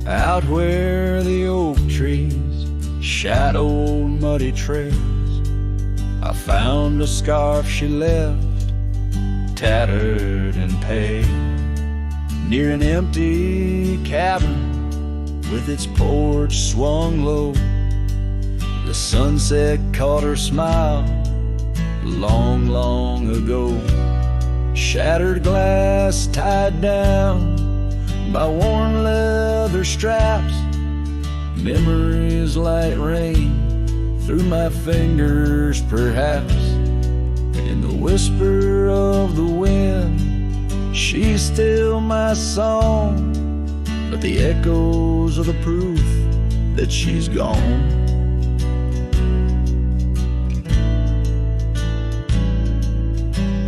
Out where the oak trees shadowed muddy trails, I found a scarf she left, tattered and pale, near an empty cabin with its porch swung low. The sunset caught her smile long, long ago. Shattered glass tied down by worn leather straps, memories like rain through my fingers perhaps. In the whisper of the wind, she's still my song, but the echoes are the proof that she's gone.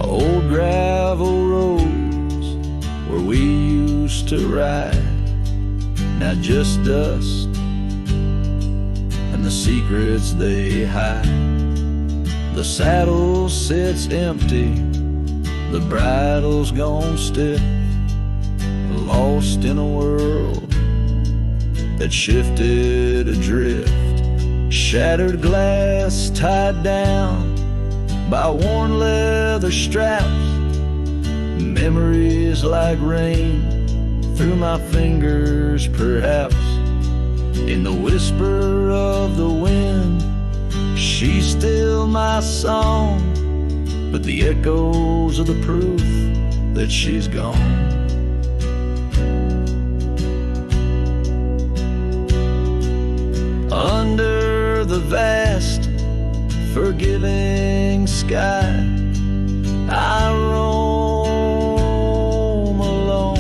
Old gravel roads where we used to ride, now just dust and the secrets they hide. The saddle sits empty, the bridle's gone stiff, lost in a world that shifted adrift. Shattered glass tied down by worn leather straps, memories like rain through my fingers perhaps. In the whisper of the wind, she's still my song, but the echoes are the proof that she's gone. Under the vast forgiving sky, I roam alone.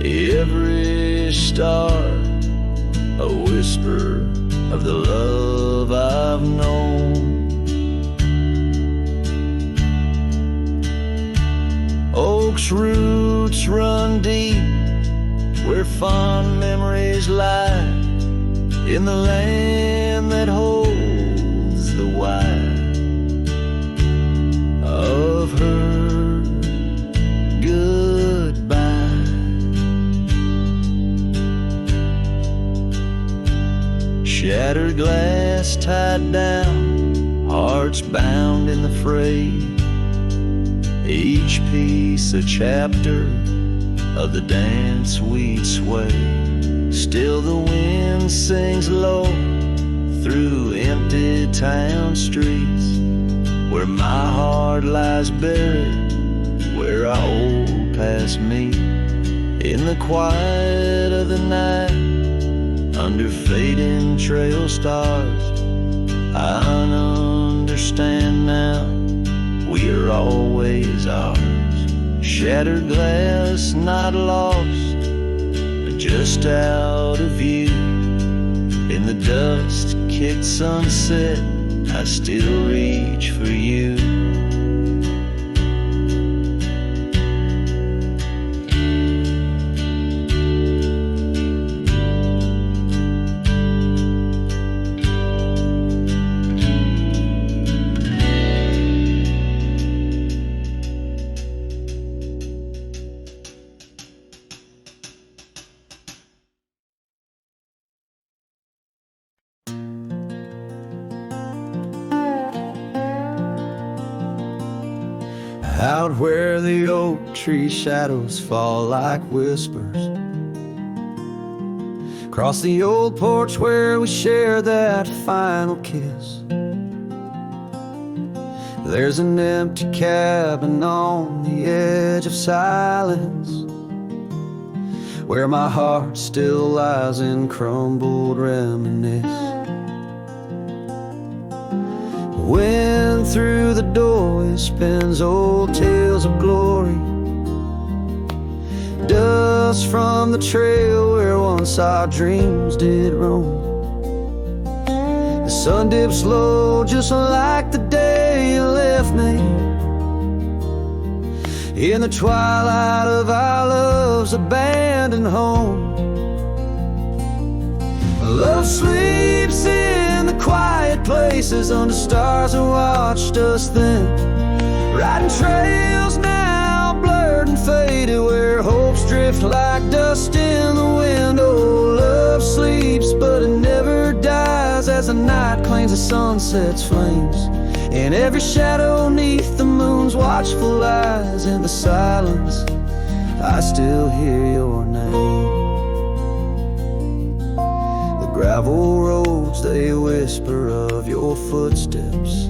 Every star a whisper of the love I've known. Oak's roots run deep where fond memories lie, in the land that holds the wire of her goodbye. Shattered glass tied down, hearts bound in the fray, each piece a chapter of the dance we'd sway. Still the wind sings low through empty town streets, where my heart lies buried, where our old past meet. In the quiet of the night, under fading trail stars, I understand now, we are always ours. Shattered glass not lost, just out of view. In the dust-kicked sunset, I still reach for you. Out where the oak tree shadows fall like whispers, across the old porch where we share that final kiss. There's an empty cabin on the edge of silence, where my heart still lies in crumbled reminisce. Wind through the doorway spins old tales of glory, dust from the trail where once our dreams did roam. The sun dips low just like the day you left me, in the twilight of our love's abandoned home. Love sleeps in the quiet places under stars that watched us then, riding trails now blurred and faded where hopes drift drift like dust in the wind. Oh, love sleeps, but it never dies as the night claims the sunset's flames. In every shadow neath the moon's watchful eyes, in the silence I still hear your name. The gravel roads, they whisper of your footsteps.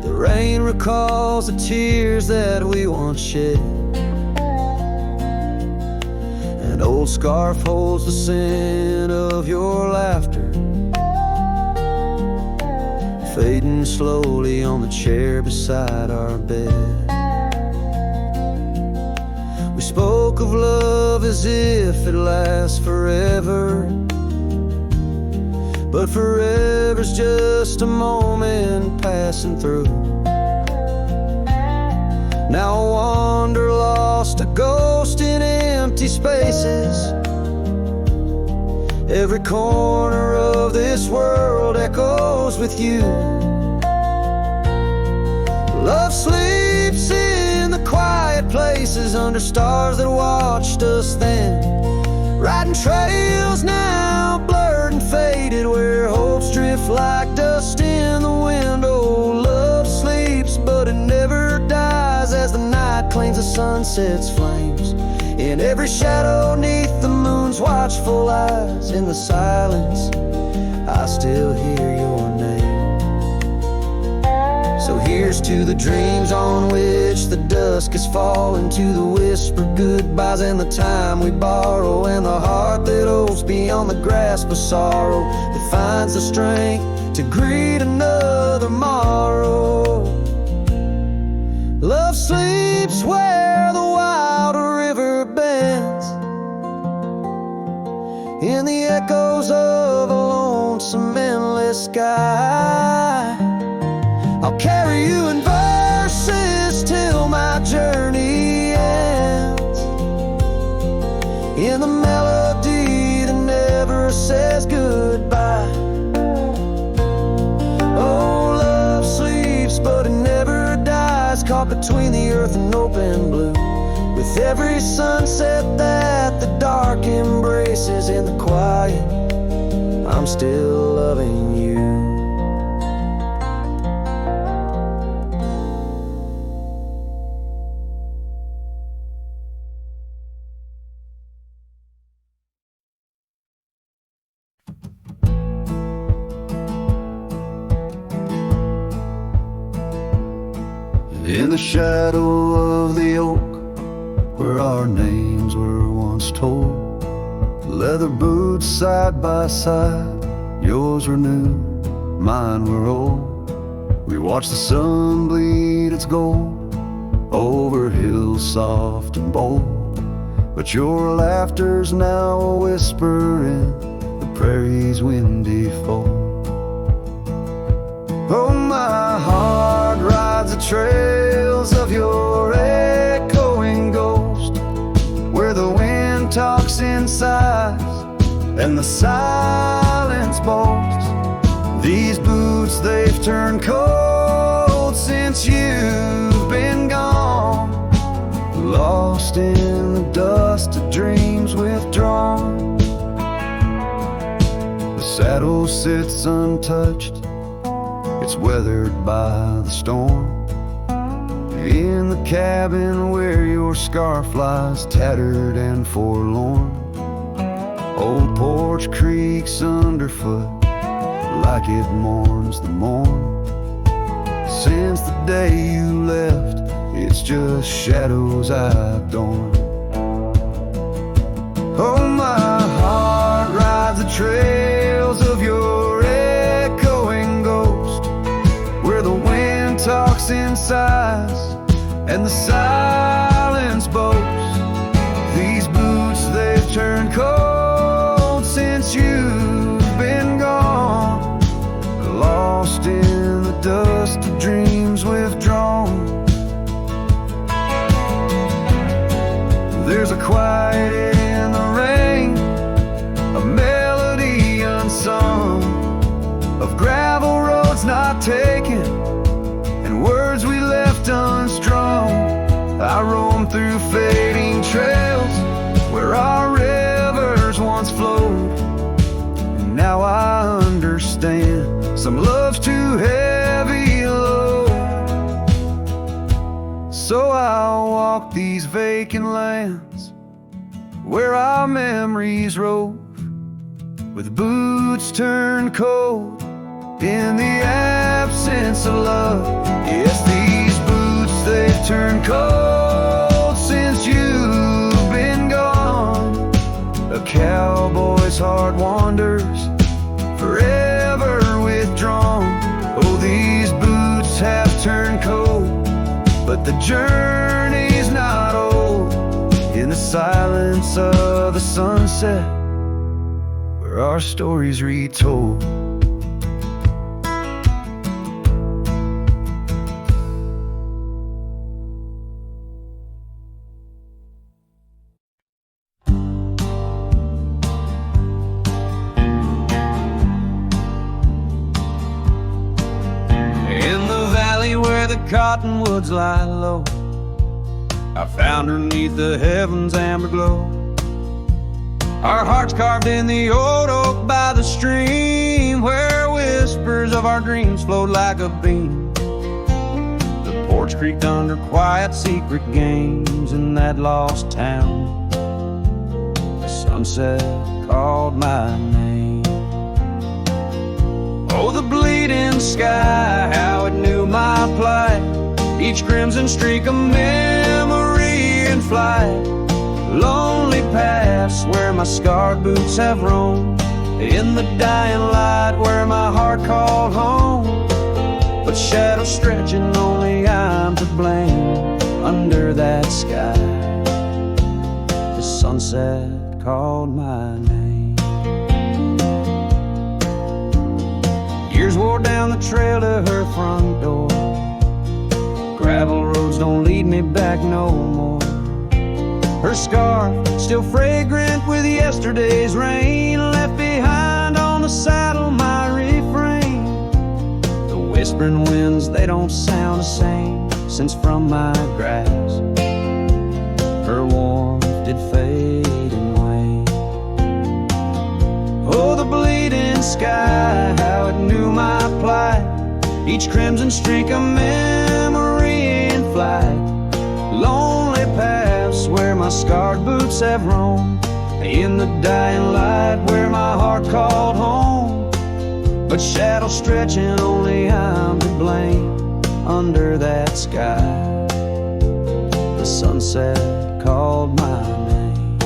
The rain recalls the tears that we once shed. An old scarf holds the scent of your laughter, fading slowly on the chair beside our bed. We spoke of love as if it lasts forever, but forever's just a moment passing through. Now I wander lost, a ghost in empty spaces. Every corner of this world echoes with you. Love sleeps in the quiet places, under stars that watched us then, riding trails now blurred and faded, where hopes drift like dust in the wind. Oh, love sleeps, but it never dies as the night claims the sunset's flames. In every shadow neath the moon's watchful eyes, in the silence I still hear your name. So here's to the dreams on which the dusk is falling, to the whispered goodbyes and the time we borrow, and the heart that hopes beyond the grasp of sorrow, that finds the strength to greet another morrow. Love sleeps where the wild river bends, in the echoes of a lonesome endless sky. I'll carry you in verses till my journey ends, in the melody that never says goodbye. Oh, love sleeps, but it never dies, caught between the earth and open blue, with every sunset that the dark embraces. In the quiet, I'm still loving you. In the shadow of the oak, where our names were once told, leather boots side by side, yours were new, mine were old. We watched the sun bleed its gold over hills soft and bold, but your laughter's now a whisper in the prairie's windy fold. Oh, my heart rides the trails of your echoing ghost, where the wind talks in sighs and the silence boasts. These boots, they've turned cold since you've been gone, lost in the dust of dreams withdrawn. The saddle sits untouched, it's weathered by the storm, in the cabin where your scarf lies tattered and forlorn. Old porch creaks underfoot like it mourns the morn. Since the day you left, it's just shadows I've dorn. Oh, my heart rides the trails of your echoing ghost, where the wind talks in sighs and the silence boasts. These boots, they've turned cold since you've been gone, lost in the dust of dreams withdrawn. There's a quiet in the rain, a melody unsung, of gravel roads not taken and words we left unstrung. I roam through fading understand. Some love's too heavy a load. So I'll walk these vacant lands where our memories rove, with boots turned cold in the absence of love. Yes, these boots, they've turned cold since you've been gone. A cowboy's heart wanders, forever withdrawn. Oh, these boots have turned cold, but the journey's not old. In the silence of the sunset, where our stories retold. Cottonwoods lie low, I found her 'neath the heavens' amber glow. Our hearts carved in the old oak by the stream, where whispers of our dreams flowed like a beam. The porch creaked under quiet secret games in that lost town. The sunset called my name. Oh, the bleeding sky, how it knew my plight. Each crimson streak a memory in flight. Lonely paths where my scarred boots have roamed. In the dying light where my heart called home. But shadows stretching, only I'm to blame. Under that sky, the sunset called my name. Years wore down the trail to her front door. Gravel roads don't lead me back no more. Her scarf still fragrant with yesterday's rain, left behind on the saddle my refrain. The whispering winds, they don't sound the same since from my grasp her warmth did fade and wane. Oh, the bleeding sky, how it knew my plight. Each crimson streak a memory in flight. Lonely paths where my scarred boots have roamed. In the dying light where my heart called home. But shadows stretching, only I'm to blame. Under that sky, the sunset called my name.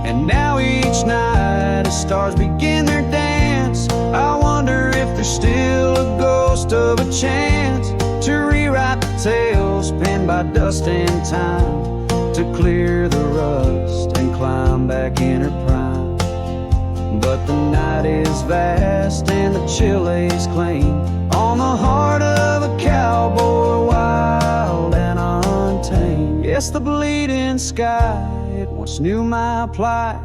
And now each night as stars begin their dance, I wonder if there's still a ghost of a chance to rewrite the tales penned by dust and time, to clear the rust and climb back in her prime. But the night is vast and the chill lays claim on the heart of a cowboy, wild and untamed. Yes, the bleeding sky, it once knew my plight.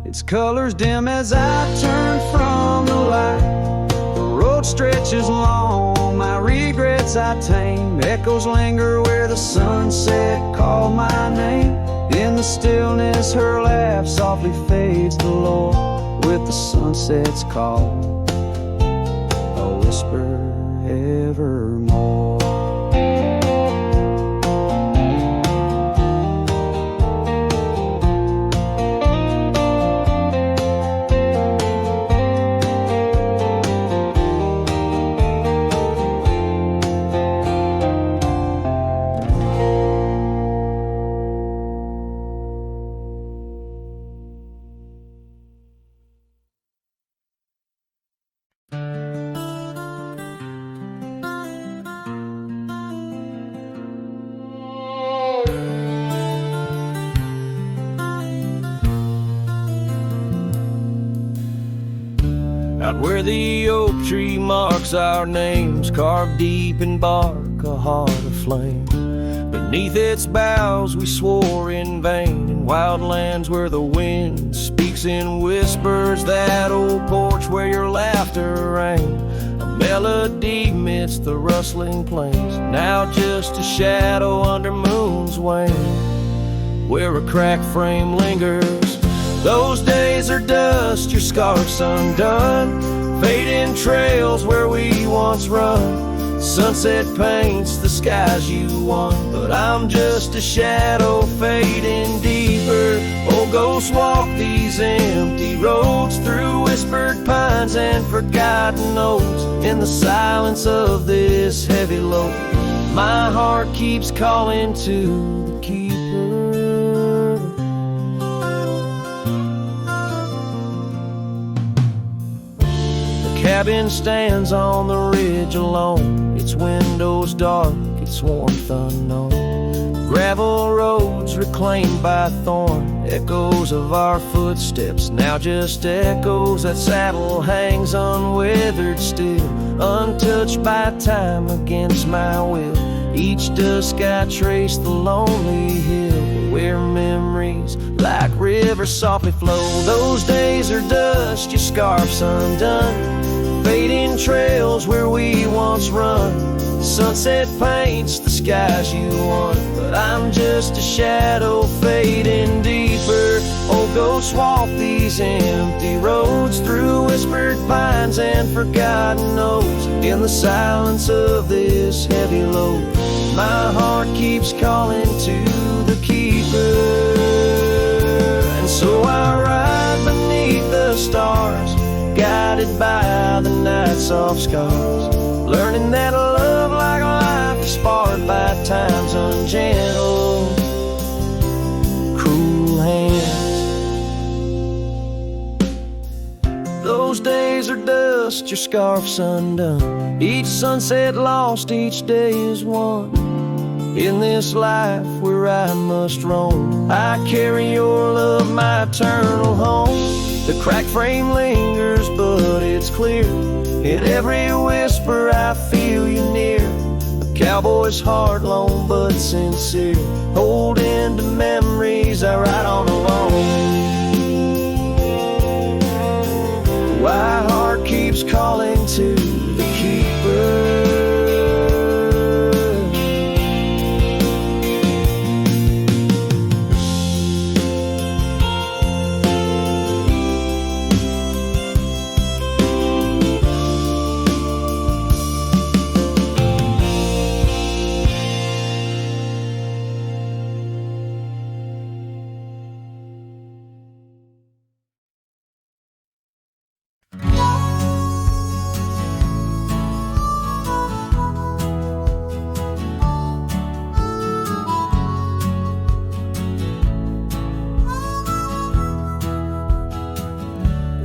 Its colors dim as I turn from the light. The road stretches long, my regrets I tame. Echoes linger where the sunset called my name. In the stillness her laugh softly fades to low, with the sunset's call, a whisper evermore. Out where the oak tree marks our names, carved deep in bark, a heart aflame. Beneath its boughs we swore in vain, in wild lands where the wind speaks in whispers. That old porch where your laughter rang, a melody midst the rustling plains. Now just a shadow under moon's wane, where a cracked frame lingers Those days are dust, your scarf's undone, fading trails where we once run. Sunset paints the skies you won, but I'm just a shadow fading deeper. Oh, ghosts walk these empty roads through whispered pines and forgotten notes. In the silence of this heavy load, my heart keeps calling to the keeper. The cabin stands on the ridge alone, its windows dark, its warmth unknown. Gravel roads reclaimed by thorn, echoes of our footsteps, now just echoes. That saddle hangs unweathered still, untouched by time against my will. Each dusk I trace the lonely hill where memories like rivers softly flow. Those days are dust, your scarf's undone, fading trails where we once run. Sunset paints the skies you won, but I'm just a shadow fading deeper. Oh, ghosts walk these empty roads through whispered pines and forgotten notes. In the silence of this heavy load, my heart keeps calling to the keeper. And so I ride beneath the stars, guided by the night's soft scars, learning that a love like life is sparred by time's ungentle, cruel hands. Those days are dust, your scarf's undone, each sunset lost, each day is won. In this life where I must roam, I carry your love, my eternal home. The cracked frame lingers, but it's clear, in every whisper I feel you near. A cowboy's heart, lone but sincere, holding to memories I ride on alone. My heart keeps calling to the keeper.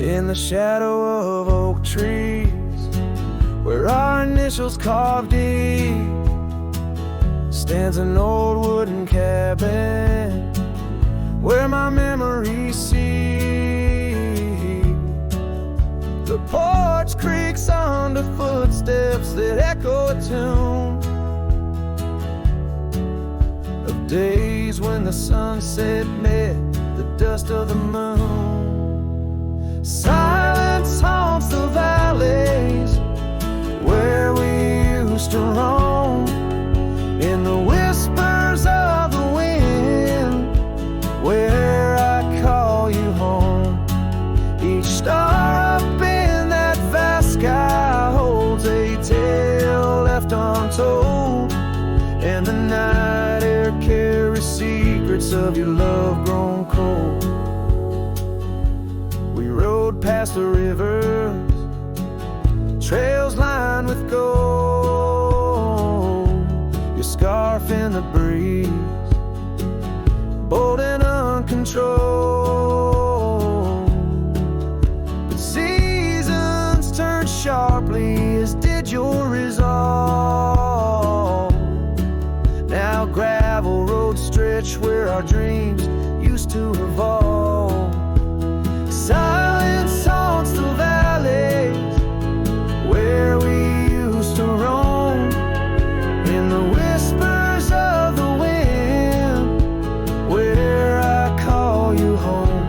In the shadow of oak trees, where our initials carved deep, stands an old wooden cabin where my memories see. The porch creaks under footsteps that echo a tune of days when the sunset met the dust of the moon. Silence haunts the valleys where we used to roam, in the whispers of the wind where I call you home. Each star up in that vast sky holds a tale left untold, and the night air carries secrets of your love grown cold. Past the rivers, trails lined with gold, your scarf in the breeze, bold and uncontrolled. But seasons turned sharply, as did your resolve. Now gravel roads stretch where our dreams used to revolve. Silence haunts the valleys where we used to roam, in the whispers of the wind where I call you home.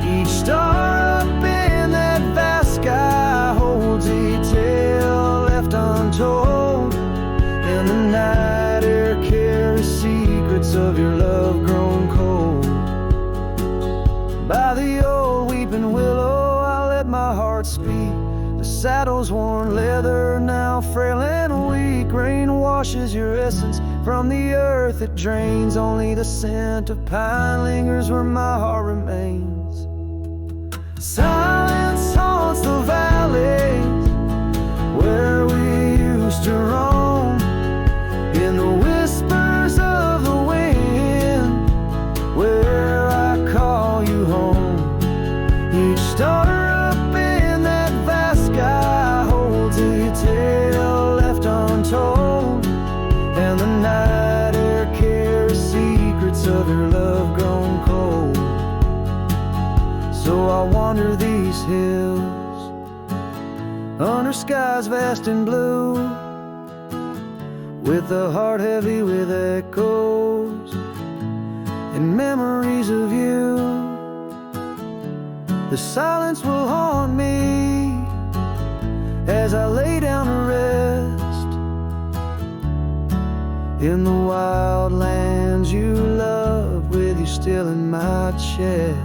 Each star up in that vast sky holds a tale left untold, and the night air carries secrets of your love grown cold. By speak. The saddle's worn leather, now frail and weak. Rain washes your essence from the earth it drains. Only the scent of pine lingers where my heart remains. Silence haunts the valleys where we used to roam. In the whispers of the wind, where I call you home. Each star up in that vast sky holds a tale left untold, and the night air carries secrets of your love grown cold. So I wander these hills under skies vast and blue, with a heart heavy with echoes and memories of you. The silence will haunt me as I lay down to rest in the wild lands you love, with you still in my chest.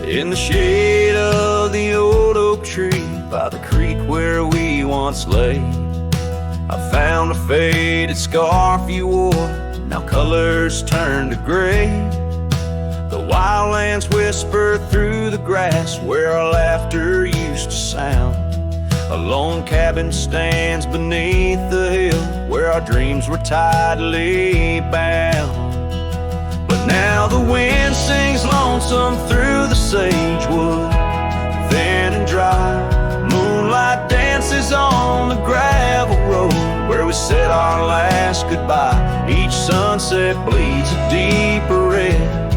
In the shade of the old oak tree by the creek where we once lay, I found a faded scarf you wore, now colors turned to gray. The wildlands whisper through the grass where our laughter used to sound. A lone cabin stands beneath the hill where our dreams were tightly bound. But now the wind sings lonesome through the sagewood, thin and dry. Moonlight dances on the gravel road where we said our last goodbye. Each sunset bleeds a deeper red,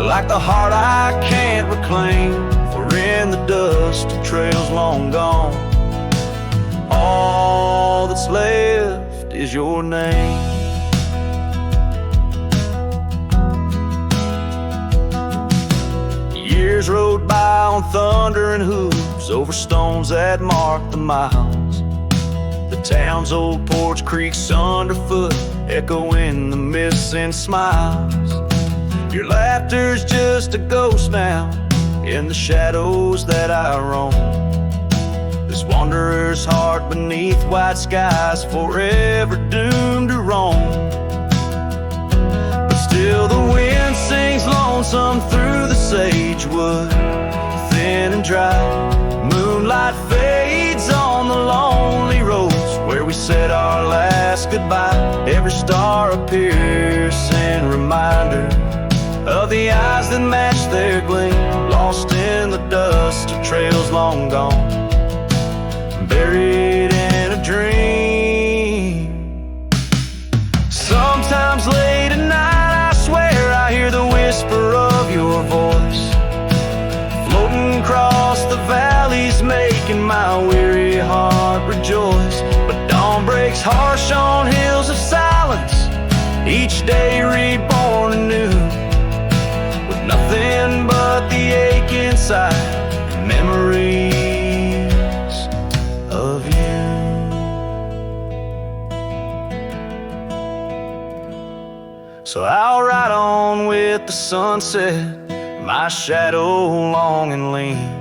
like the heart I can't reclaim. For in the dust of trails long gone, all that's left is your name. Years rode by on thunder and hooves over stones that marked the miles. The town's old porch creaks underfoot, echoing the missing smiles. Your laughter's just a ghost now in the shadows that I roam. This wanderer's heart beneath white skies, forever doomed to roam. But still the wind sings lonesome through the sagewood, thin and dry. Moonlight fades on the lonely roads where we said our last goodbye. Every star a piercing reminder of the eyes that match their gleam, lost in the dust of trails long gone, buried in a dream. Sometimes late at night I swear I hear the whisper of your voice, floating across the valleys, making my weary heart rejoice. But dawn breaks harsh on hills of silence, each day reborn anew, with nothing but the ache inside and memories of you. So I'll ride on with the sunset, my shadow long and lean,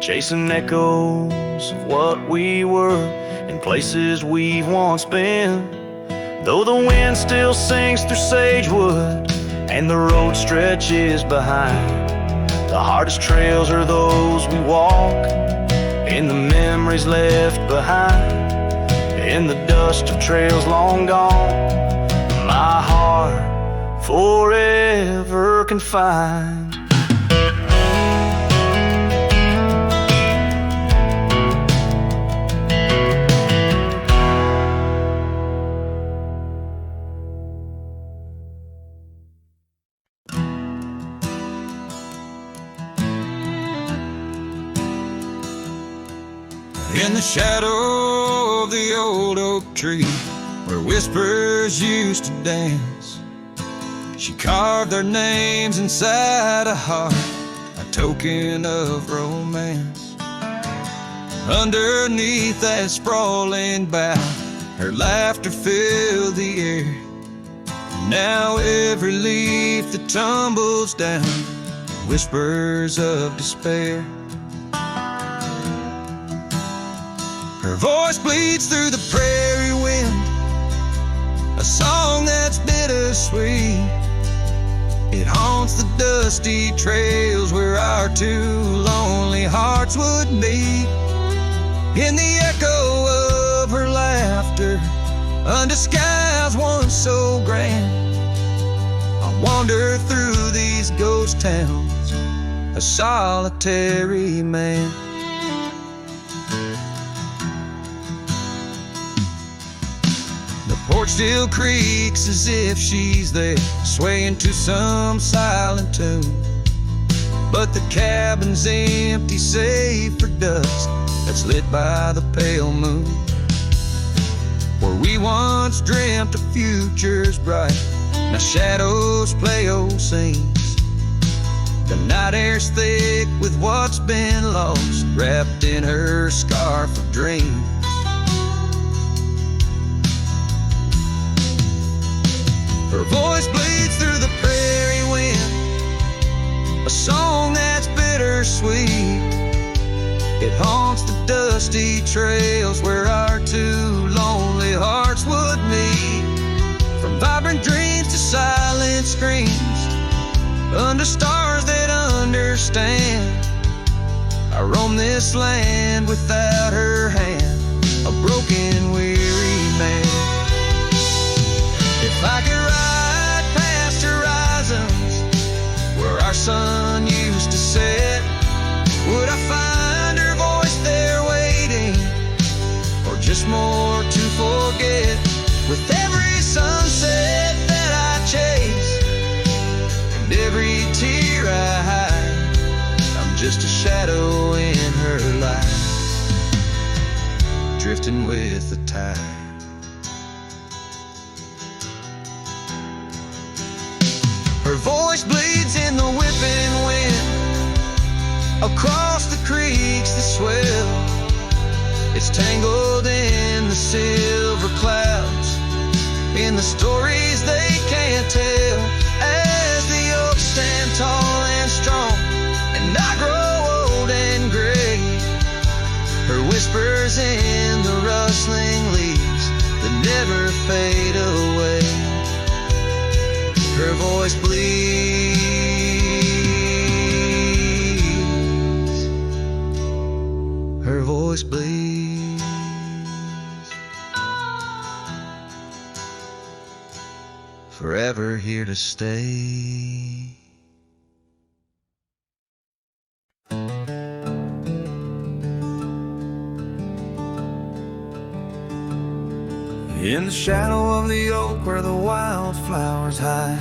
chasing echoes of what we were in places we've once been. Though the wind still sings through sagewood and the road stretches behind, the hardest trails are those we walk, in the memories left behind, in the dust of trails long gone, my heart forever confined. In the shadow of the old oak tree where whispers used to dance, She carved their names inside a heart, a token of romance. Underneath that sprawling bough, her laughter filled the air. Now every leaf that tumbles down whispers of despair. Her voice bleeds through the prairie wind, a song that's bittersweet. It haunts the dusty trails where our two lonely hearts would meet. In the echo of her laughter, under skies once so grand, I wander through these ghost towns, a solitary man. The porch still creaks as if she's there, swaying to some silent tune. But the cabin's empty save for dust that's lit by the pale moon. Where we once dreamt of futures bright, now shadows play old scenes. The night air's thick with what's been lost, wrapped in her scarf of dreams. Her voice bleeds through the prairie wind, a song that's bittersweet. It haunts the dusty trails where our two lonely hearts would meet. From vibrant dreams to silent screams, under stars that understand, I roam this land without her hand, a broken, weary man. If I could ride past horizons where our sun used to set, would I find her voice there waiting, or just more to forget? With every sunset that I chase and every tear I hide, I'm just a shadow in her life, drifting with the tide. Her voice bleeds in the whipping wind, across the creeks that swell. It's tangled in the silver clouds, in the stories they can't tell. As the oaks stand tall and strong, and I grow old and gray, her whispers in the rustling leaves that never fade away. Her voice bleeds, her voice bleeds, forever here to stay. In the shadow of the oak where the wildflowers hide,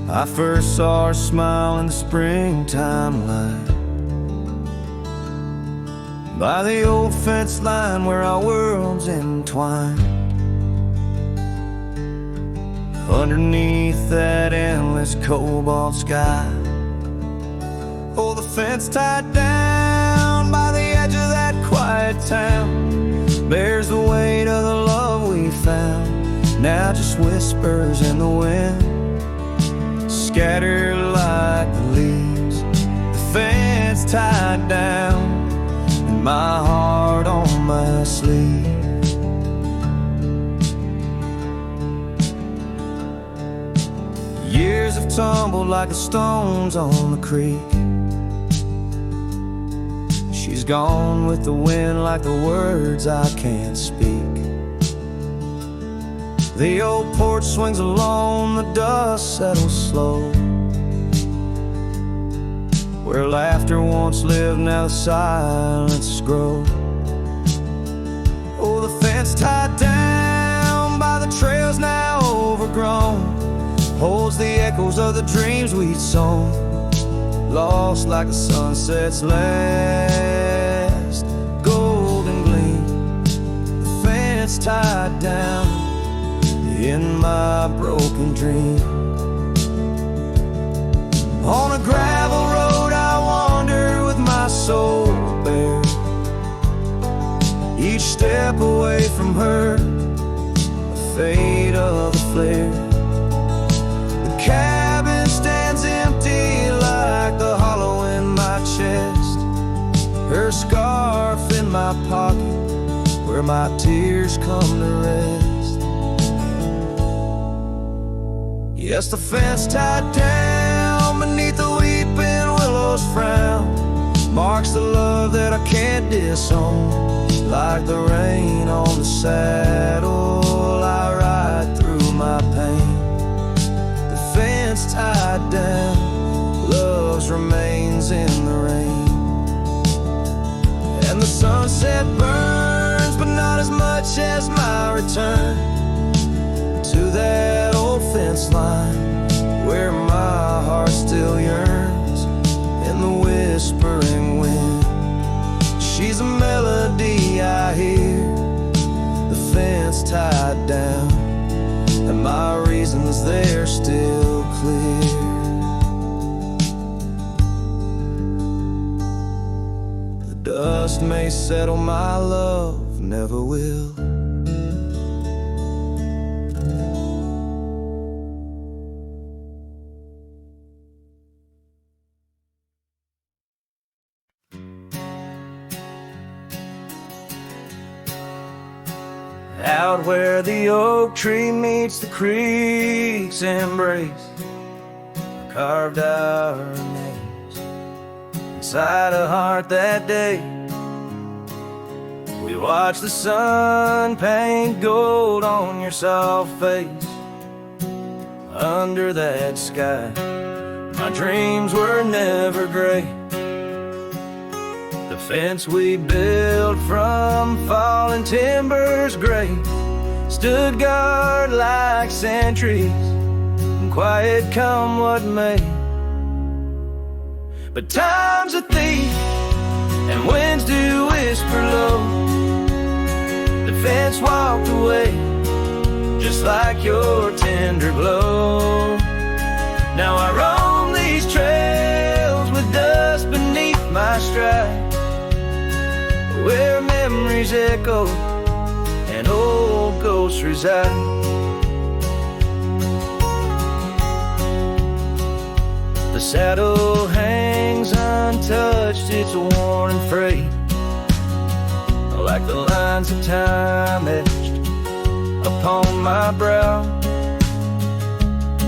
I first saw her smile in the springtime light. By the old fence line where our worlds entwine, underneath that endless cobalt sky. Oh, the fence tied down by the edge of that quiet town bears the weight of the love we found, now just whispers in the wind, scattered like the leaves. The fence tied down, and my heart on my sleeve. Years have tumbled like the stones on the creek. She's gone with the wind like the words I can't speak. The old porch swings alone, the dust settles slow. Where laughter once lived, now the silence grows. Oh, the fence tied down by the trails now overgrown holds the echoes of the dreams we'd sown, lost like the sunset's last golden gleam. The fence tied down, the in my broken dream. On a gravel road I wander with my soul bare, each step away from her, a fade of a flare. The cabin stands empty like the hollow in my chest, her scarf in my pocket where my tears come to rest. Yes, the fence tied down beneath the weeping willow's frown marks the love that I can't disown. Like the rain on the saddle, I ride through my pain. The fence tied down, love's remains in the rain. And the sunset burns, but not as much as my return to that old fence line where my heart still yearns in the whispering wind. She's a melody I hear, the fence tied down, and my reasons they're still clear. The dust may settle, my love never will. Out where the oak tree meets the creek's embrace, carved our names inside a heart that day. We watched the sun paint gold on your soft face. Under that sky, my dreams were never gray. The fence we built from fallen timbers gray stood guard like sentries, and quiet come what may. But time's a thief, and winds do whisper low. The fence walked away, just like your tender glow. Now I roam these trails with dust beneath my stride, where memories echo and old ghosts reside. The saddle hangs untouched, it's worn and frayed, like the lines of time etched upon my brow.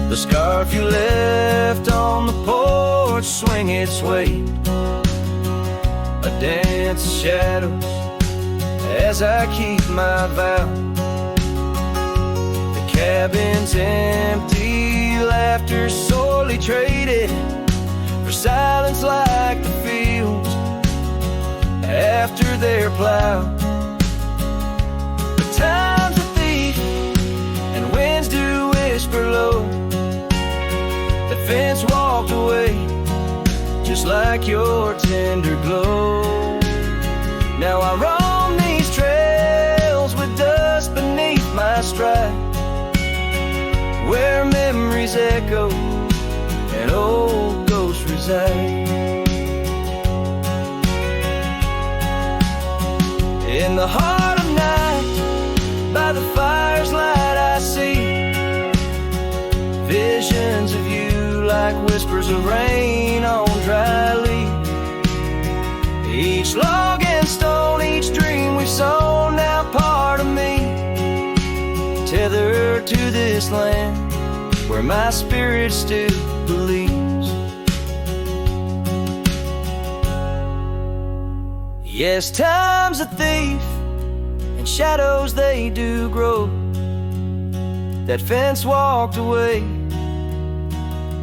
The scarf you left on the porch swing its weight, a dance of shadows as I keep my vow. The cabin's empty, laughter sorely traded for silence like the fields after their plow. But time's a thief, and winds do whisper low. The fence walked away, just like your tender glow. Now I roam these trails with dust beneath my stride, where memories echo and old ghosts reside. In the heart of night, by the fire's light I see visions of you like whispers of rain on dry leaves. Each log and stone, each dream we've sown, now part of me, tethered to this land where my spirit still believes. Yes, time's a thief, and shadows they do grow. That fence walked away,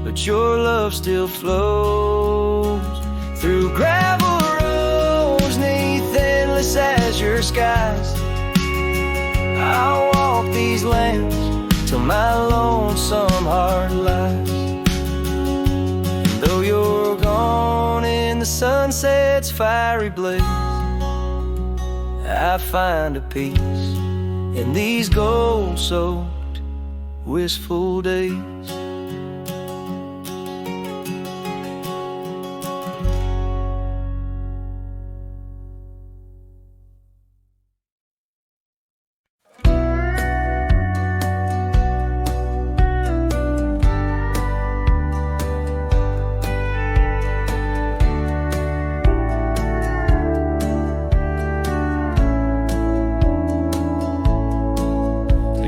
but your love still flows through gravel roads neath endless azure skies. I'll walk these lands till my lonesome heart lies. And though you're gone in the sunset's fiery blaze, I find a peace in these gold-soaked wistful days.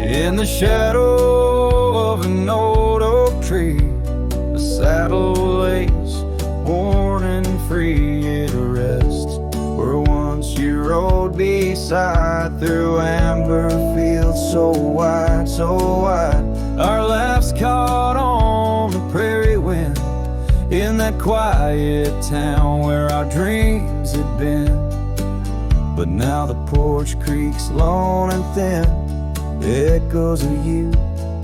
In the shadow of an old oak tree, the saddle lays worn and free. It rests where once you rode beside, through amber fields so wide, so wide. Our laughs caught on the prairie wind, in that quiet town where our dreams had been. But now the porch creaks lone and thin, echoes of you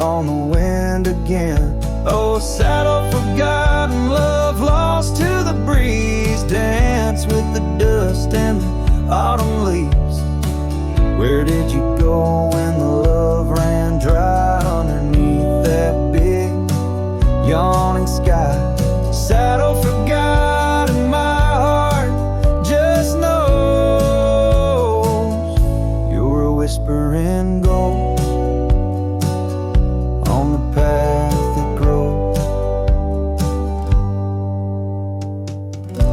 on the wind again. Oh, saddle forgotten, love lost to the breeze, dance with the dust and the autumn leaves. Where did you go when the love ran dry underneath that big yawning sky? Saddle forgotten, my heart just knows you're a whispering ghost path that grows.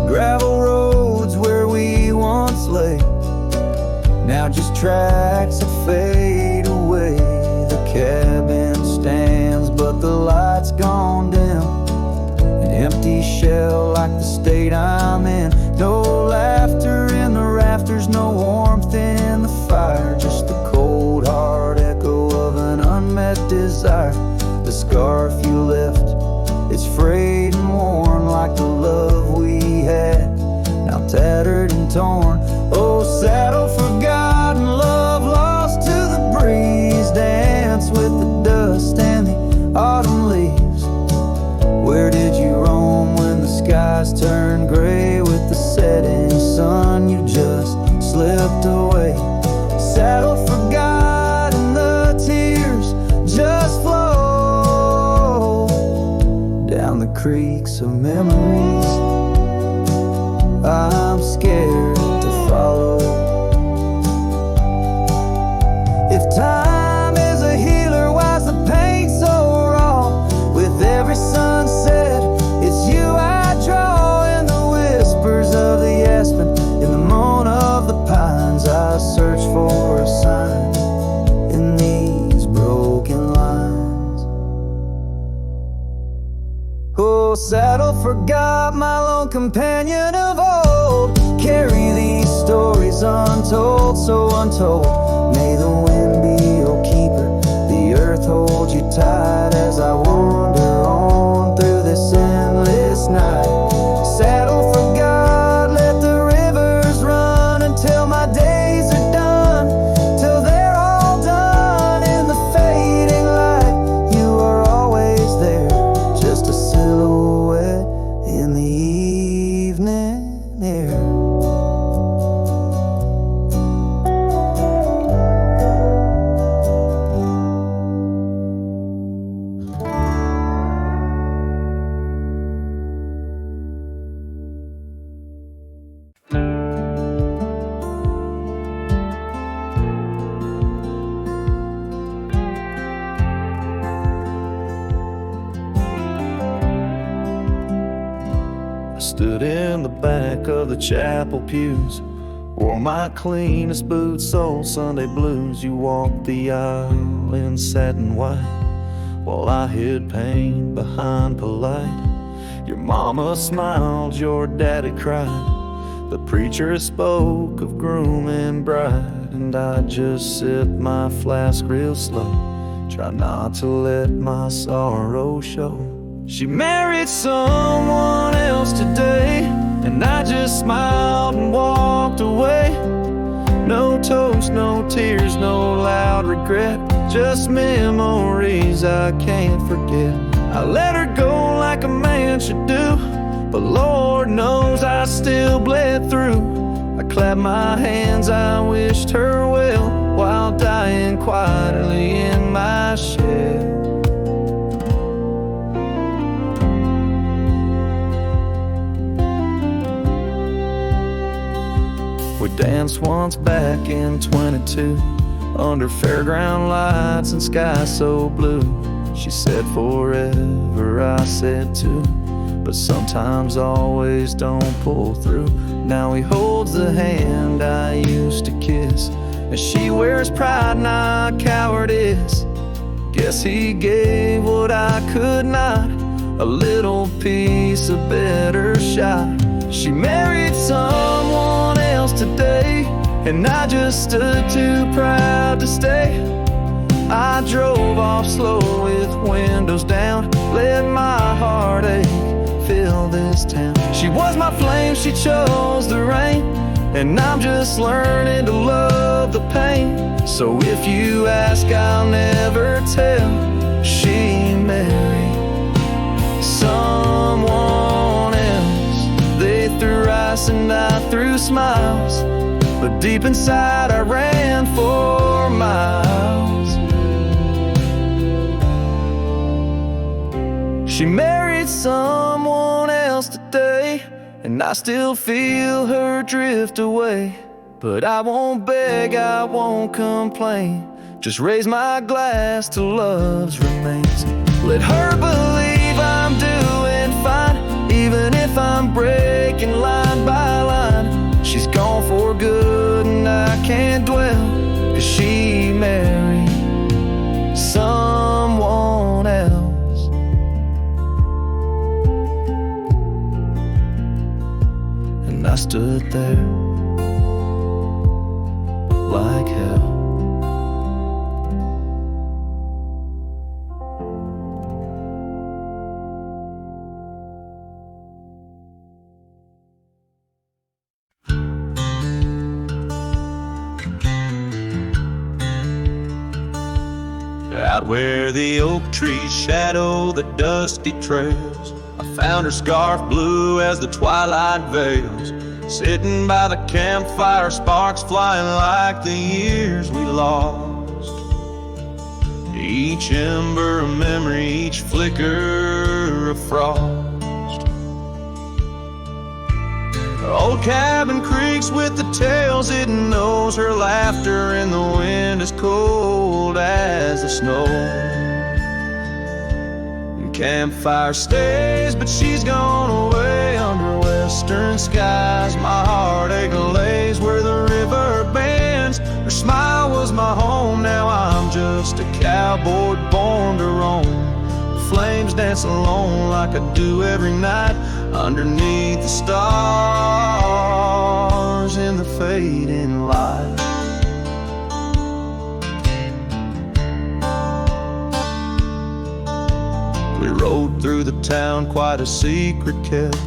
Gravel roads where we once lay, now just tracks that fade away. The cabin stands, but the light's gone dim, an empty shell like the state I'm in. No laughter in the rafters, no warmth in the fire, just the cold hard echo of an unmet desire. The scarf you left, it's frayed and worn like the love we had, now tattered and torn. Oh, saddle forgotten, love lost to the breeze, dance with the dust and the autumn leaves. Where did you roam when the skies turned gray? With the setting sun you just slipped away. Saddle forgotten, the tears just flow down the creeks of memories. I'm scared to follow. If time is a healer, why's the pain so raw? With every sunset, it's you I draw. In the whispers of the aspen, in the moan of the pines, I search for a sign in these broken lines. Oh, saddle forgot, my lone companion of old. Carry these stories untold, so untold. May the wind be your keeper, the earth hold you tight as I wander on through this endless night. Saddle forgot, let the rivers run until my days are done, till they're all done. In the fading light, you are always there, just a silhouette in the evening air. Stood in the back of the chapel pews, wore my cleanest boots, old Sunday blues. You walked the aisle in satin white, while I hid pain behind polite. Your mama smiled, your daddy cried. The preacher spoke of groom and bride, and I just sipped my flask real slow, try not to let my sorrow show. She married someone else today, and I just smiled and walked away. No toast, no tears, no loud regret, just memories I can't forget. I let her go like a man should do, but Lord knows I still bled through. I clapped my hands, I wished her well, while dying quietly in my shed. dance once back in 22, under fairground lights and sky so blue. She said forever, I said too, but sometimes always don't pull through. Now he holds the hand I used to kiss, and she wears pride, not cowardice. Guess he gave what I could not, a little piece, a better shot. She married someone else today, and I just stood too proud to stay. I drove off slow with windows down, let my heartache fill this town. She was my flame, she chose the rain, and I'm just learning to love the pain. So if you ask, I'll never tell. She married someone else. They threw ice and I threw smiles, but deep inside I ran for miles. She married someone else today, and I still feel her drift away. But I won't beg, I won't complain, just raise my glass to love's remains. Let her believe I'm doing fine, even if I'm breaking line by line. She's gone for good and I can't dwell, 'cause she married someone else. And I stood there like hell. Out where the oak trees shadow the dusty trails, I found her scarf blue as the twilight veils. Sitting by the campfire, sparks flying like the years we lost. Each ember a memory, each flicker a frost. Old cabin creaks with the tales it knows, her laughter in the wind as cold as the snow. Campfire stays, but she's gone away under western skies. My heartache lays where the river bends. Her smile was my home, now I'm just a cowboy born to roam. Flames dance alone like I do every night, underneath the stars in the fading light. We rode through the town, quite a secret kept.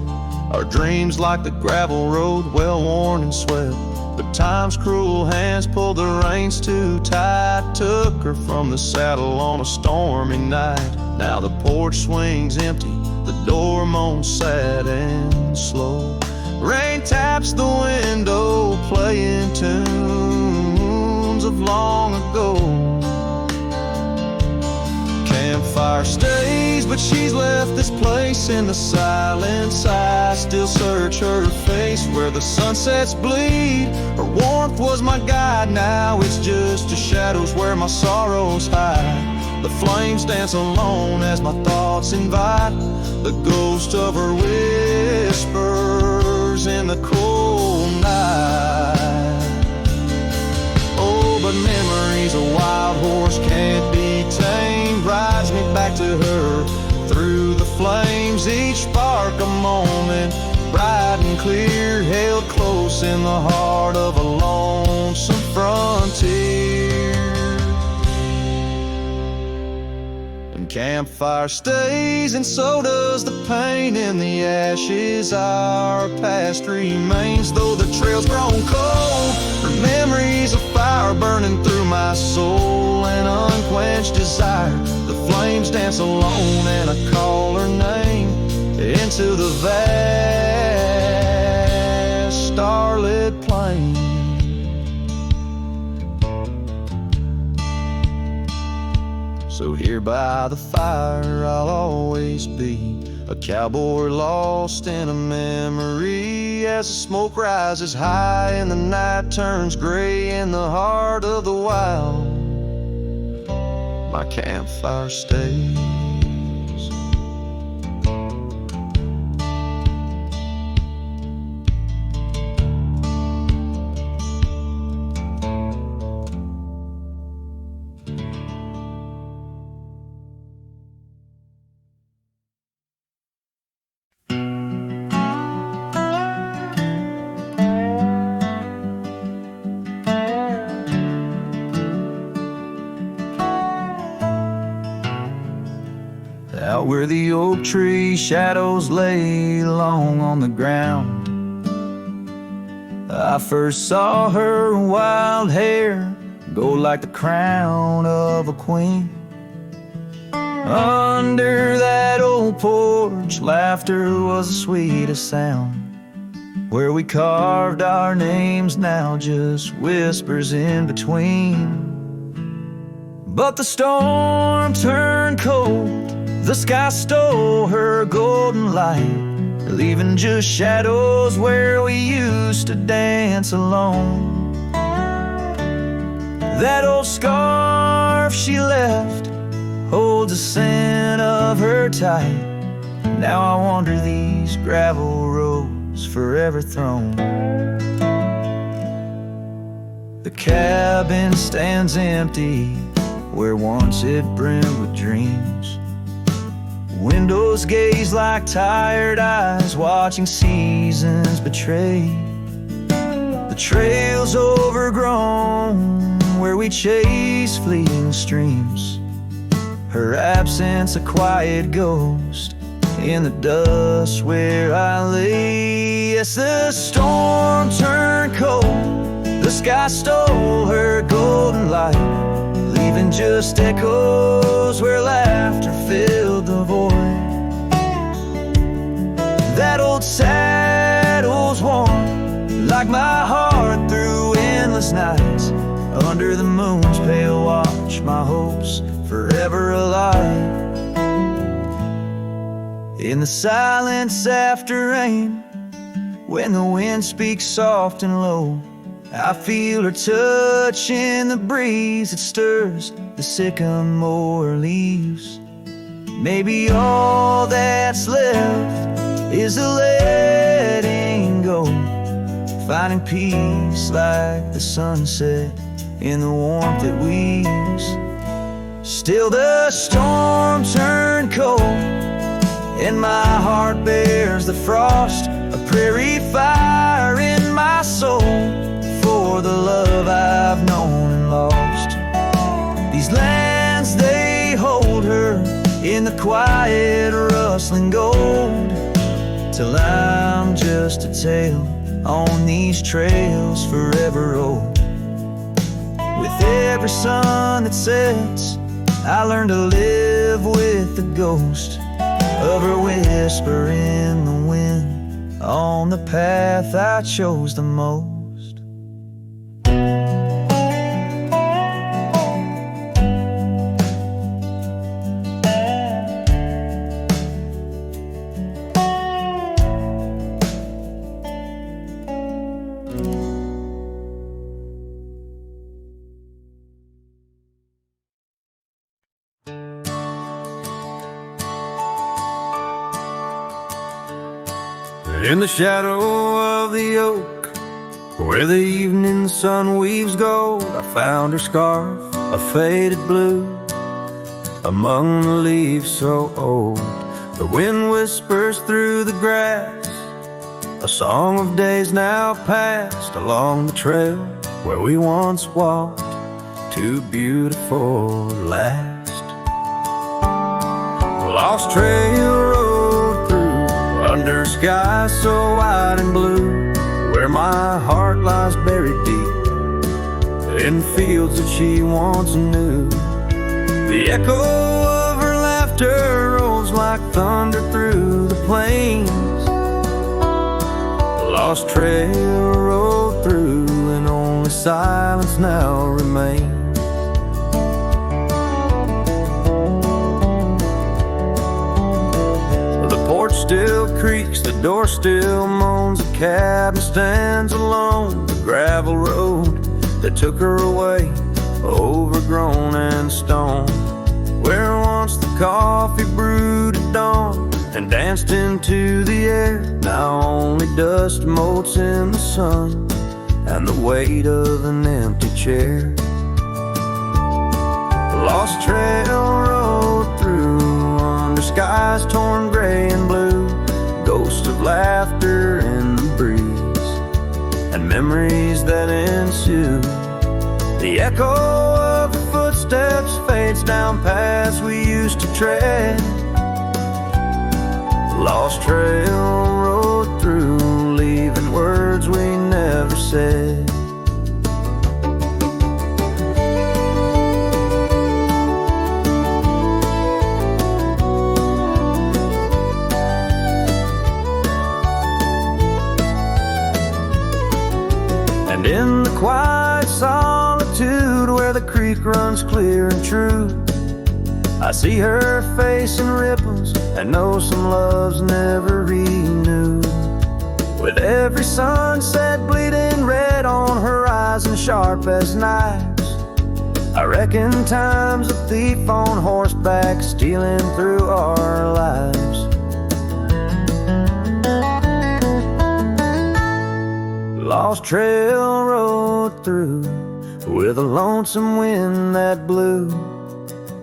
Our dreams like the gravel road, well worn and swept. But time's cruel hands pulled the reins too tight, took her from the saddle on a stormy night. Now the porch swings empty, the door moans sad and slow. Rain taps the window, playing tunes of long ago. Campfire stays, but she's left this place in the silence. I still search her face where the sunsets bleed. Her warmth was my guide, now it's just the shadows where my sorrows hide. The flames dance alone as my thoughts invite the ghost of her whispers in the cold night. Oh, but memories a wild horse can't be tamed, rides me back to her through the flames. Each spark a moment, bright and clear, held close in the heart of a lonesome frontier. And campfire stays, and so does the pain in the ashes. Our past remains, though the trail's grown cold. Her memories of fire burning through my soul, an unquenched desire. The flames dance alone, and I call her name into the vast starlit plain. So here by the fire I'll always be, a cowboy lost in a memory. As the smoke rises high and the night turns gray in the heart of the wild, my campfire stays. Out where the oak tree shadows lay long on the ground, I first saw her wild hair go like the crown of a queen. Under that old porch, laughter was the sweetest sound. Where we carved our names, now just whispers in between. But the storm turned cold, the sky stole her golden light, leaving just shadows where we used to dance alone. That old scarf she left holds the scent of her tight. Now I wander these gravel roads forever thrown. The cabin stands empty where once it brimmed with dreams. Windows gaze like tired eyes watching seasons betray. The trail's overgrown where we chase fleeting streams. Her absence a quiet ghost in the dust where I lay. Yes, the storm turned cold, the sky stole her golden light, leaving just echoes where laughter filled the void. That old saddle's warm like my heart through endless nights. Under the moon's pale watch, my hopes forever alive. In the silence after rain, when the wind speaks soft and low, I feel her touch in the breeze that stirs the sycamore leaves. Maybe all that's left is the letting go, finding peace like the sunset in the warmth it weaves. Still the storm turned cold, and my heart bears the frost, a prairie fire in my soul for the love I've known and lost. These lands, they hold her in the quiet rustling gold, till I'm just a tale on these trails forever old. With every sun that sets, I learn to live with the ghost of her whisper in the wind on the path I chose the most. In the shadow of the oak, where the evening sun weaves gold, I found her scarf, a faded blue, among the leaves so old. The wind whispers through the grass, a song of days now past, along the trail where we once walked, too beautiful to last. Lost trail road through under skies so wide and blue, where my heart lies buried deep in fields that she once knew. The echo of her laughter rolls like thunder through the plains. Lost trail road through, and only silence now remains. still creaks, the door still moans, the cabin stands alone. The gravel road that took her away, overgrown and stoned. Where once the coffee brewed at dawn and danced into the air, now only dust motes in the sun and the weight of an empty chair. Lost trail rode through under skies torn gray and blue, ghosts of laughter in the breeze and memories that ensue. The echo of the footsteps fades down paths we used to tread. Lost trail rode through, leaving words we never said. And in the quiet solitude where the creek runs clear and true, I see her face in ripples and know some love's never renewed. With every sunset bleeding red on horizon sharp as knives, I reckon time's a thief on horseback stealing through our lives. Lost trail rode through with a lonesome wind that blew,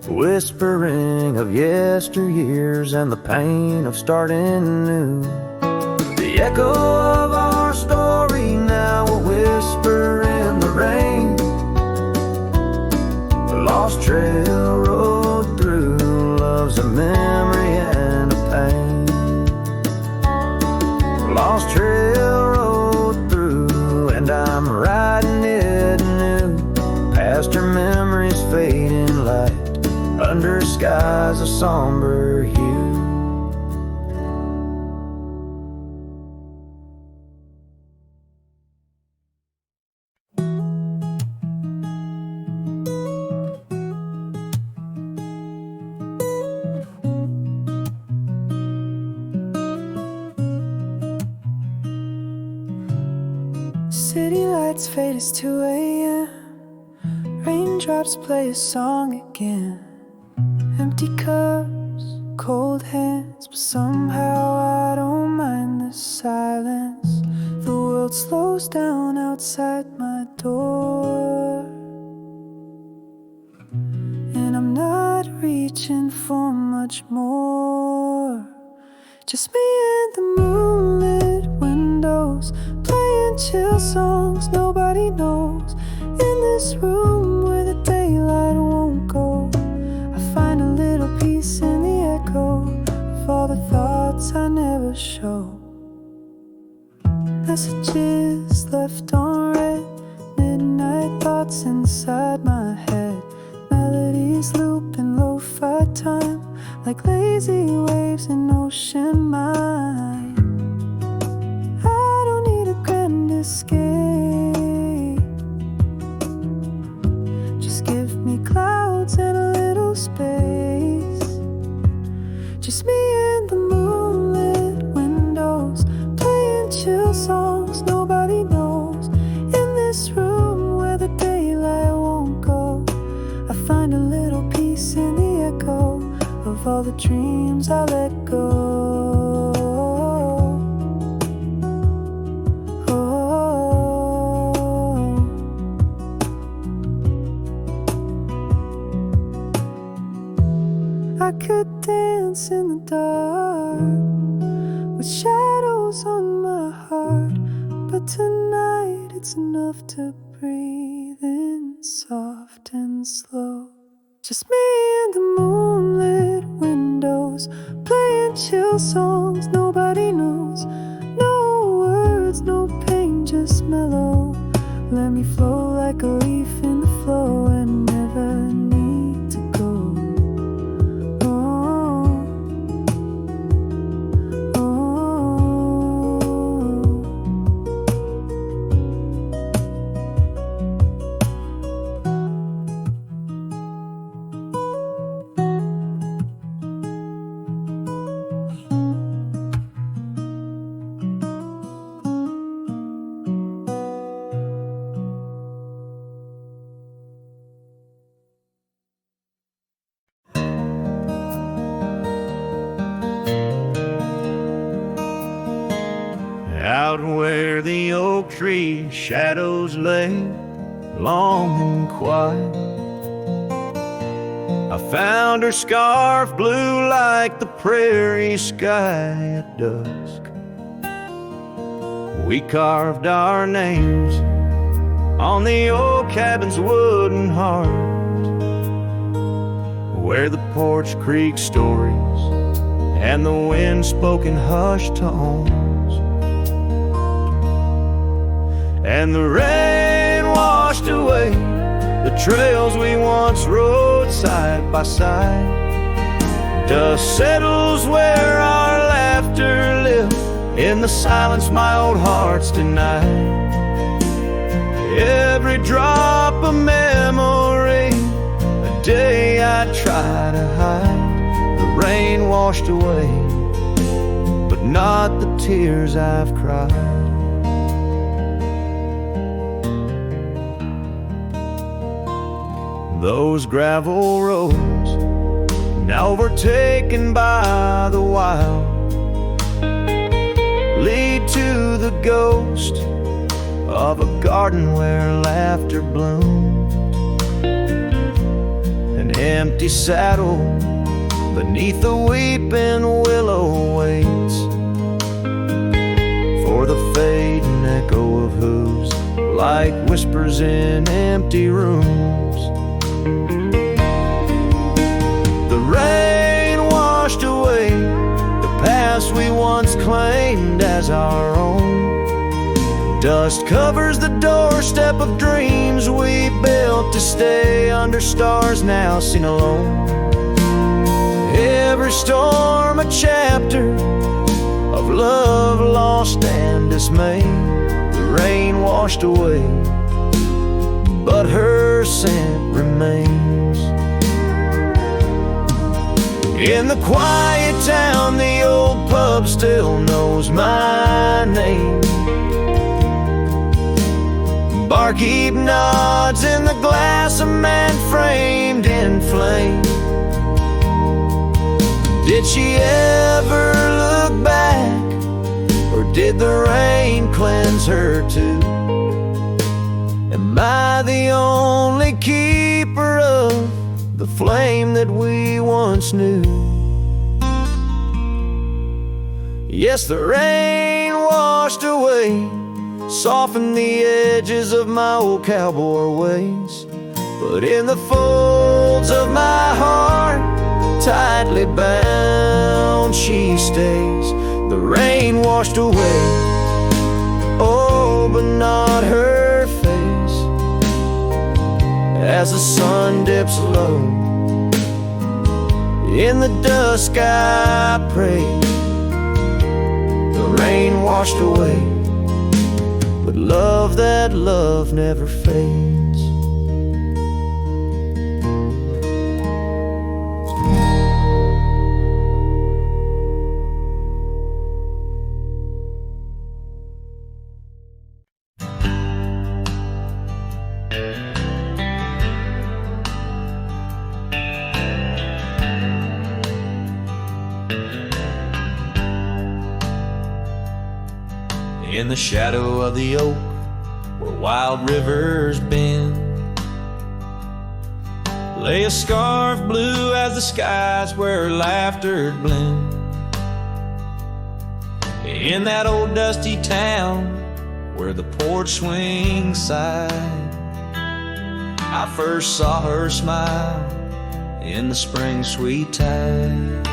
whispering of yesteryears and the pain of starting new. The echo of our story now will whisper in the rain. Lost trail rode through, love's a memory and a pain. Lost trail rode through, and I'm riding it anew, past her memories fading light under skies of somber hue. City lights fade, it's 2 a.m. Raindrops play a song again. Empty cups, cold hands, but somehow I don't mind the silence. The world slows down outside my door, and I'm not reaching for much more. Just me and the moonlit windows, playing chill songs nobody knows. In this room where the daylight won't go, I find a little peace in the echo of all the thoughts I never show. Messages left on read, midnight thoughts inside my head. Melodies loop in lo-fi time, like lazy waves in ocean mind. I don't need a grand escape, just give me clouds and a little space. Just me and the moonlit windows, playing chill songs nobody knows. In this room where the daylight won't go, I find a little peace in the echo of all the dreams I let go. I could dance in the dark with shadows on my heart, but tonight it's enough to breathe in soft and slow. Just me and the moonlit windows, playing chill songs nobody knows. No words, no pain, just mellow. Let me flow like a leaf in the flow and never need to go. out where the oak tree shadows lay, long and quiet. I found her scarf blue like the prairie sky at dusk. We carved our names on the old cabin's wooden heart, where the porch creak stories and the wind spoke in hushed tones, and the rain washed away the trails we once rode side by side. Dust settles where our laughter lived, in the silence my old heart's denied. Every drop of memory, a day I try to hide. The rain washed away, but not the tears I've cried. Those gravel roads, now overtaken by the wild, lead to the ghost of a garden where laughter bloomed. An empty saddle beneath the weeping willow waits for the fading echo of hooves, like whispers in empty rooms. The rain washed away the past we once claimed as our own. Dust covers the doorstep of dreams we built to stay under stars now seen alone. Every storm a chapter of love lost and dismay. The rain washed away, but her scent remains. In the quiet town, the old pub still knows my name. Barkeep nods in the glass, a man framed in flame. Did she ever look back, or did the rain cleanse her too? Am I the only keeper of the flame that we once knew? Yes, the rain washed away, softened the edges of my old cowboy ways, but in the folds of my heart, tightly bound she stays. The rain washed away, oh, but not her face. As the sun dips low in the dusk, I pray. The rain washed away, but love, that love never fades. In the shadow of the oak, where wild rivers bend, lay a scarf blue as the skies where laughter blend. In that old dusty town where the porch swings side, I first saw her smile in the spring sweet tide.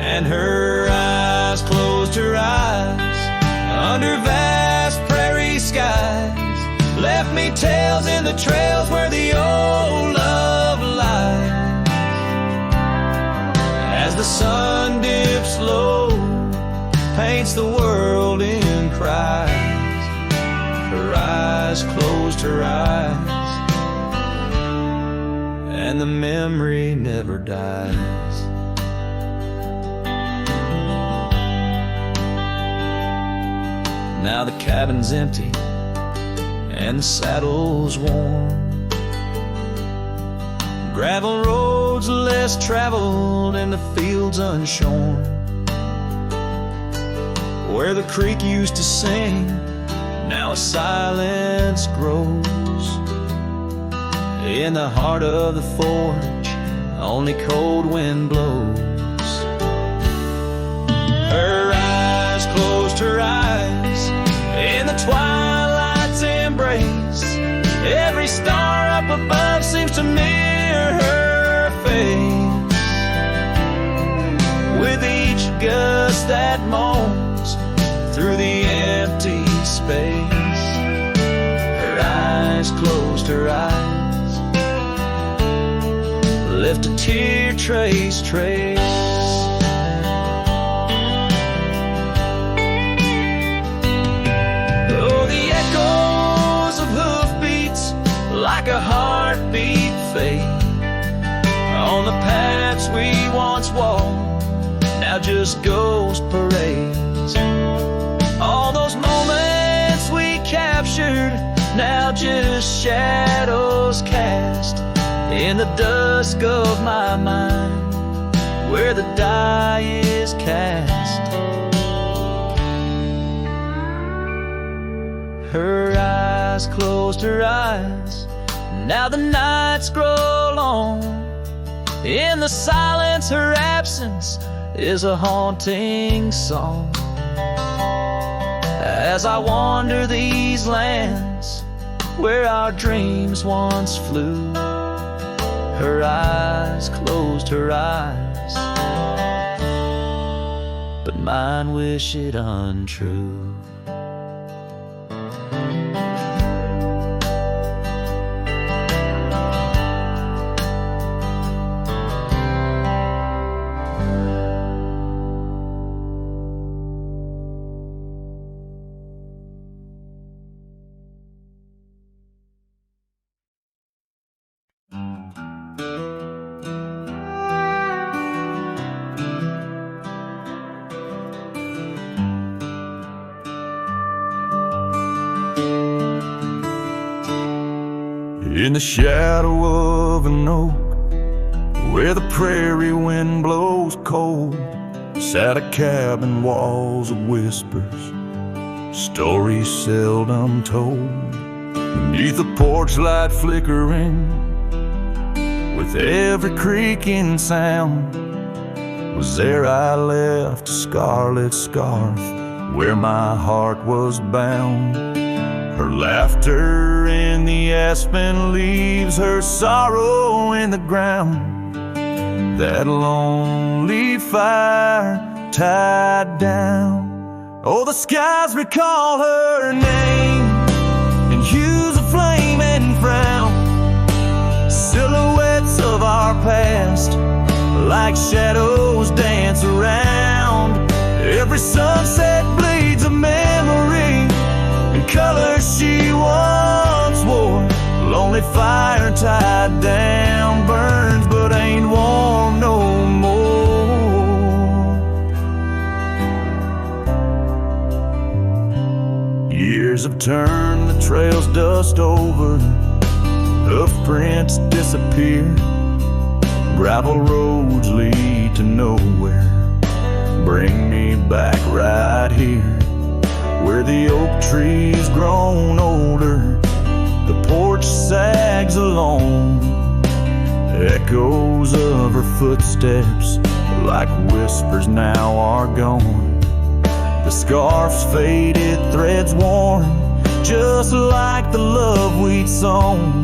And her eyes closed her eyes under vast prairie skies, left me tales in the trails where the old love lies. As the sun dips low, paints the world in cries, her eyes closed her eyes, and the memory never dies. Now the cabin's empty and the saddle's worn, gravel roads less traveled and the fields unshorn. where the creek used to sing, now a silence grows. In the heart of the forge, only cold wind blows. Her eyes closed her eyes in the twilight's embrace. Every star up above seems to mirror her face. With each gust that moans through the empty space, her eyes closed her eyes, left a tear trace. Oh, the echoes of hoofbeats like a heartbeat fade on the paths we once walked, now just ghost parades. All those moments we captured, now just shadows cast in the dusk of my mind, where the die is cast. Her eyes closed her eyes, now the nights grow long. In the silence, her absence is a haunting song. As I wander these lands where our dreams once flew, her eyes closed her eyes, but mine wish it untrue. In the shadow of an oak, where the prairie wind blows cold, sat a cabin, walls of whispers, stories seldom told. Beneath the porch light flickering, with every creaking sound, was there I left a scarlet scarf where my heart was bound. Her laughter in the aspen leaves, her sorrow in the ground. That lonely fire tied down. Oh, the skies recall her name in hues of flame and frown. Silhouettes of our past, like shadows, dance around. Every sunset bleeds a memory, colors she once wore. Lonely fire tied down, burns but ain't warm no more. Years have turned the trails dust over, hoof prints disappear, gravel roads lead to nowhere. Bring me back right here, where the oak tree's grown older, the porch sags along. Echoes of her footsteps, like whispers, now are gone. The scarf's faded, threads worn, just like the love we'd sown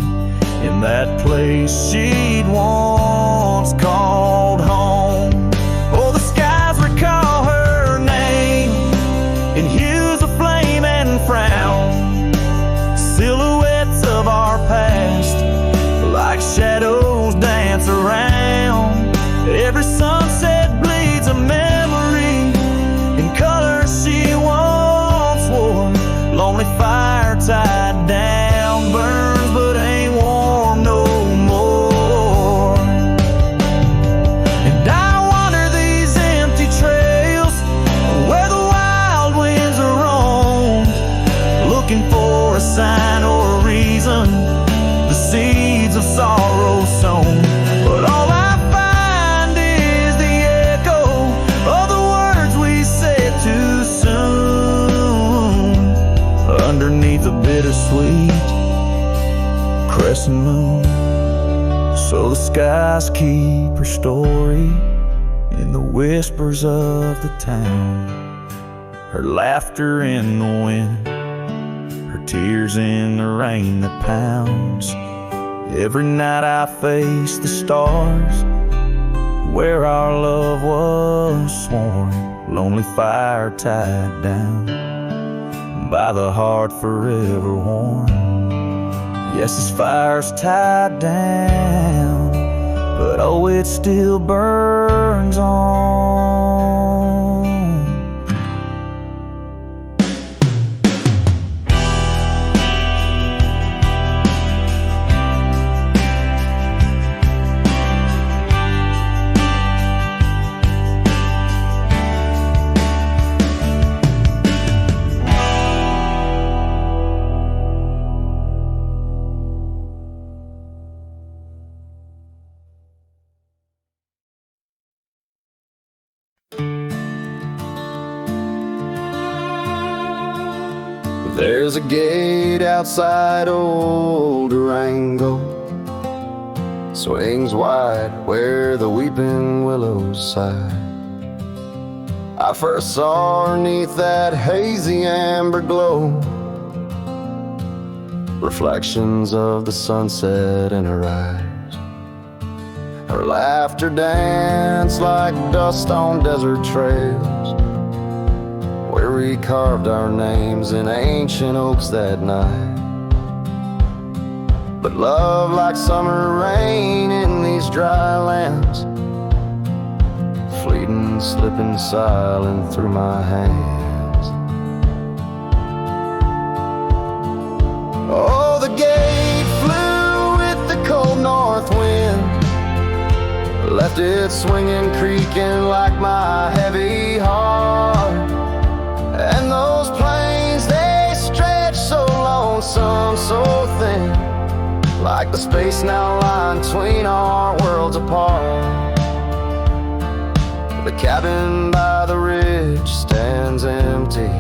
in that place she'd once called home. Oh, the skies recall her name in hues of flame and frown. Silhouettes of our past, like shadows, dance around. Every sunset bleeds a memory in colors she once wore. Lonely fire tied down, burns but ain't warm no more. So the skies keep her story in the whispers of the town, her laughter in the wind, her tears in the rain that pounds. Every night I face the stars where our love was sworn, lonely fire tied down by the heart forever warm. Yes, this fire's tied down, but oh, it still burns on. There's a gate outside old Durango, swings wide where the weeping willows sigh. I first saw her 'neath that hazy amber glow, reflections of the sunset in her eyes. Her laughter danced like dust on desert trails, where we carved our names in ancient oaks that night. But love, like summer rain in these dry lands, fleeting, slipping silent through my hands. Oh, the gate flew with the cold north wind, left it swinging, creaking like my heavy heart. And those plains, they stretch so lonesome, so thin, like the space now lying between our worlds apart. The cabin by the ridge stands empty,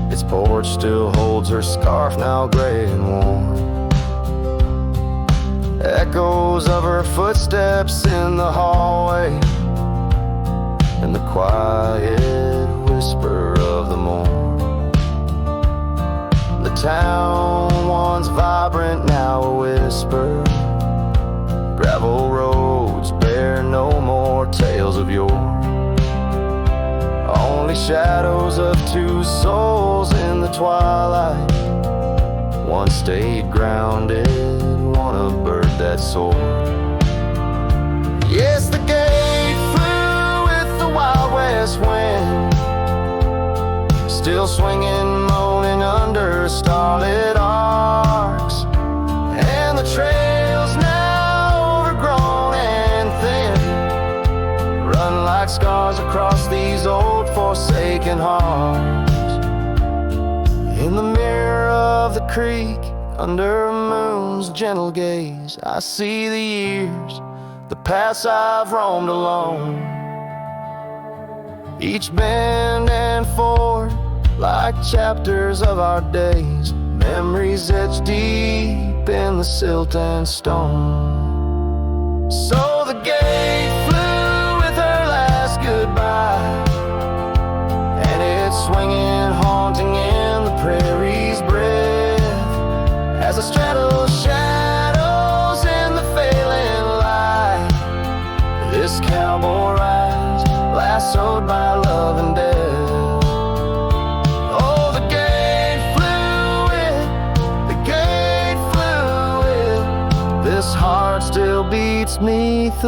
its porch still holds her scarf, now gray and warm. Echoes of her footsteps in the hallway, and the quiet whisper of the morn. The town, once vibrant, now a whisper. Gravel roads bear no more tales of yore, only shadows of two souls in the twilight. One stayed grounded, one a bird that soared. Yes, the gate flew with the Wild West wind, still swinging, moaning under starlit arcs. And the trails, now overgrown and thin, run like scars across these old forsaken hearts. In the mirror of the creek, under a moon's gentle gaze, I see the years, the paths I've roamed alone, each bend and ford like chapters of our days, memories etched deep in the silt and stone. So the gate flew with her last goodbye, and it's swinging, haunting in the prairie's breath, as I straddle shadows in the failing light. This cowboy rides, lassoed by love and death. This heart still beats me through